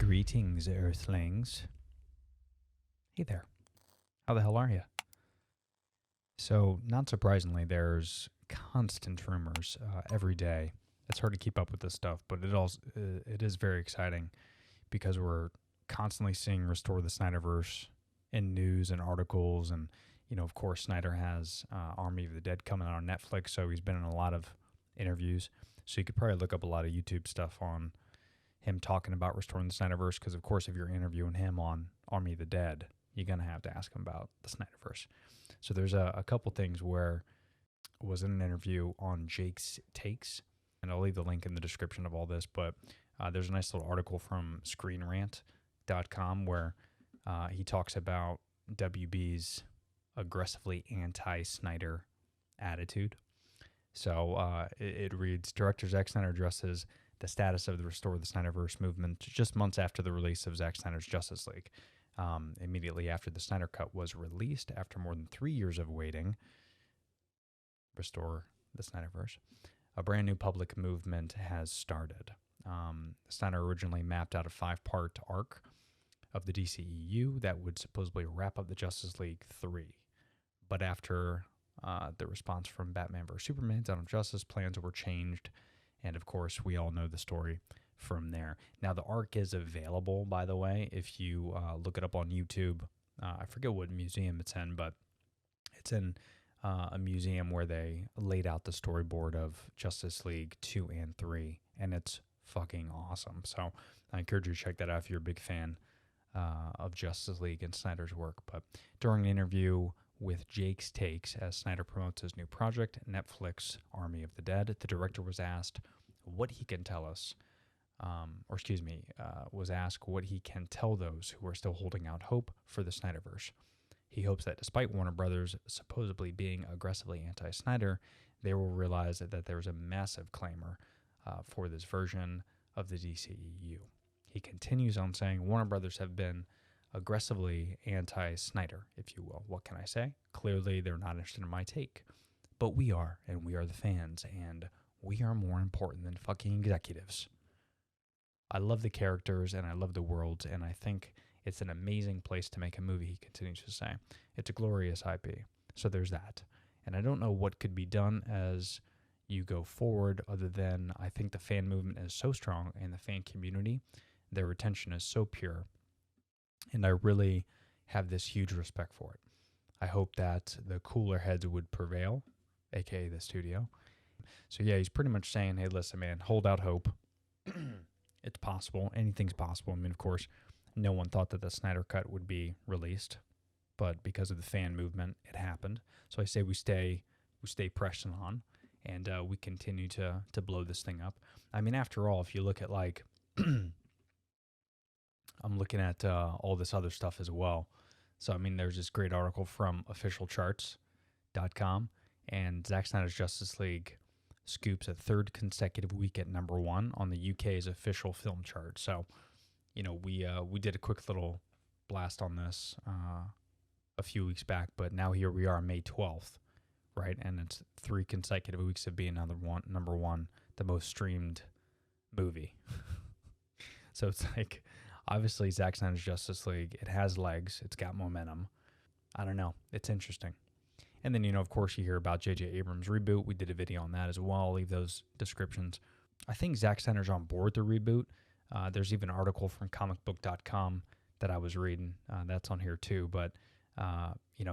Greetings, Earthlings. Hey there. How the hell are you? So, not surprisingly, there's constant rumors every day. It's hard to keep up with this stuff, but it is very exciting because we're constantly seeing Restore the Snyderverse in news and articles, and of course, Snyder has Army of the Dead coming out on Netflix, so he's been in a lot of interviews. So you could probably look up a lot of YouTube stuff on him talking about restoring the Snyderverse, because of course if you're interviewing him on Army of the Dead, you're going to have to ask him about the Snyderverse. So there's a couple things where I was in an interview on Jake's Takes, and I'll leave the link in the description of all this, but there's a nice little article from ScreenRant.com where he talks about WB's aggressively anti-Snyder attitude. So it reads, Director Zack Snyder addresses the status of the Restore the Snyderverse movement just months after the release of Zack Snyder's Justice League. Immediately after the Snyder Cut was released, after more than 3 years of waiting, Restore the Snyderverse, a brand new public movement has started. Snyder originally mapped out a 5-part arc of the DCEU that would supposedly wrap up the Justice League 3. But after the response from Batman vs. Superman, Dawn of Justice, plans were changed. And of course, we all know the story from there. Now, the arc is available, by the way, if you look it up on YouTube. I forget what museum it's in, but it's in a museum where they laid out the storyboard of Justice League 2 and 3, and it's fucking awesome. So I encourage you to check that out if you're a big fan of Justice League and Snyder's work. But during an interview with Jake's Takes, as Snyder promotes his new project, Netflix Army of the Dead, the director was asked what he can tell us, was asked what he can tell those who are still holding out hope for the Snyderverse. He hopes that despite Warner Brothers supposedly being aggressively anti-Snyder, they will realize that there's a massive clamor for this version of the DCEU. He continues on saying, Warner Brothers have been aggressively anti-Snyder, if you will. What can I say? Clearly, they're not interested in my take. But we are, and we are the fans, and we are more important than fucking executives. I love the characters, and I love the worlds, and I think it's an amazing place to make a movie, he continues to say. It's a glorious IP. So there's that. And I don't know what could be done as you go forward, other than I think the fan movement is so strong, and the fan community, their retention is so pure, and I really have this huge respect for it. I hope that the cooler heads would prevail, aka the studio. So yeah, he's pretty much saying, hey, listen, man, hold out hope. It's possible. Anything's possible. I mean, of course, no one thought that the Snyder Cut would be released, but because of the fan movement, it happened. So I say we stay pressing on, and we continue to blow this thing up. I mean, after all, if you look at like, I'm looking at all this other stuff as well. So, I mean, there's this great article from officialcharts.com, and Zack Snyder's Justice League scoops a 3rd consecutive week at #1 on the UK's official film chart. So, we did a quick little blast on this a few weeks back, but now here we are, May 12th, right? And it's 3 consecutive weeks of being #1, the most streamed movie. So it's like, obviously, Zack Snyder's Justice League, it has legs. It's got momentum. I don't know. It's interesting. And then, of course, you hear about J.J. Abrams' reboot. We did a video on that as well. I'll leave those descriptions. I think Zack Snyder's on board the reboot. There's even an article from comicbook.com that I was reading. That's on here too. But,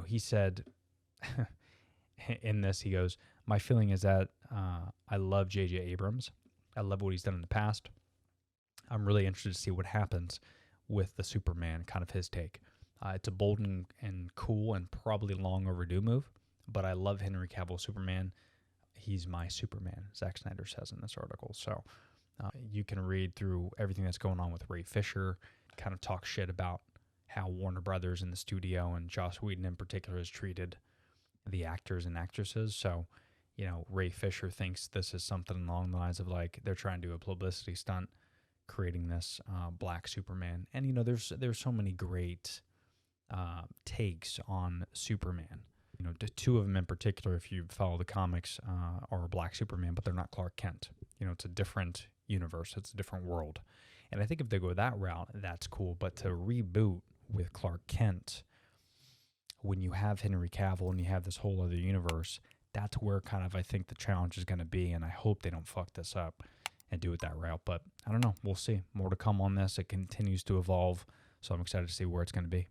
he said in this, he goes, my feeling is that I love J.J. Abrams. I love what he's done in the past. I'm really interested to see what happens with the Superman, kind of his take. It's a bold and cool and probably long overdue move, but I love Henry Cavill Superman. He's my Superman, Zack Snyder says in this article. So you can read through everything that's going on with Ray Fisher, kind of talk shit about how Warner Brothers in the studio and Joss Whedon in particular has treated the actors and actresses. So, Ray Fisher thinks this is something along the lines of like they're trying to do a publicity stunt, creating this black Superman. And, there's so many great takes on Superman. The 2 of them in particular, if you follow the comics, are a black Superman, but they're not Clark Kent. It's a different universe. It's a different world. And I think if they go that route, that's cool. But to reboot with Clark Kent, when you have Henry Cavill and you have this whole other universe, that's where kind of I think the challenge is going to be. And I hope they don't fuck this up and do it that route. But I don't know. We'll see. More to come on this. It continues to evolve. So I'm excited to see where it's going to be.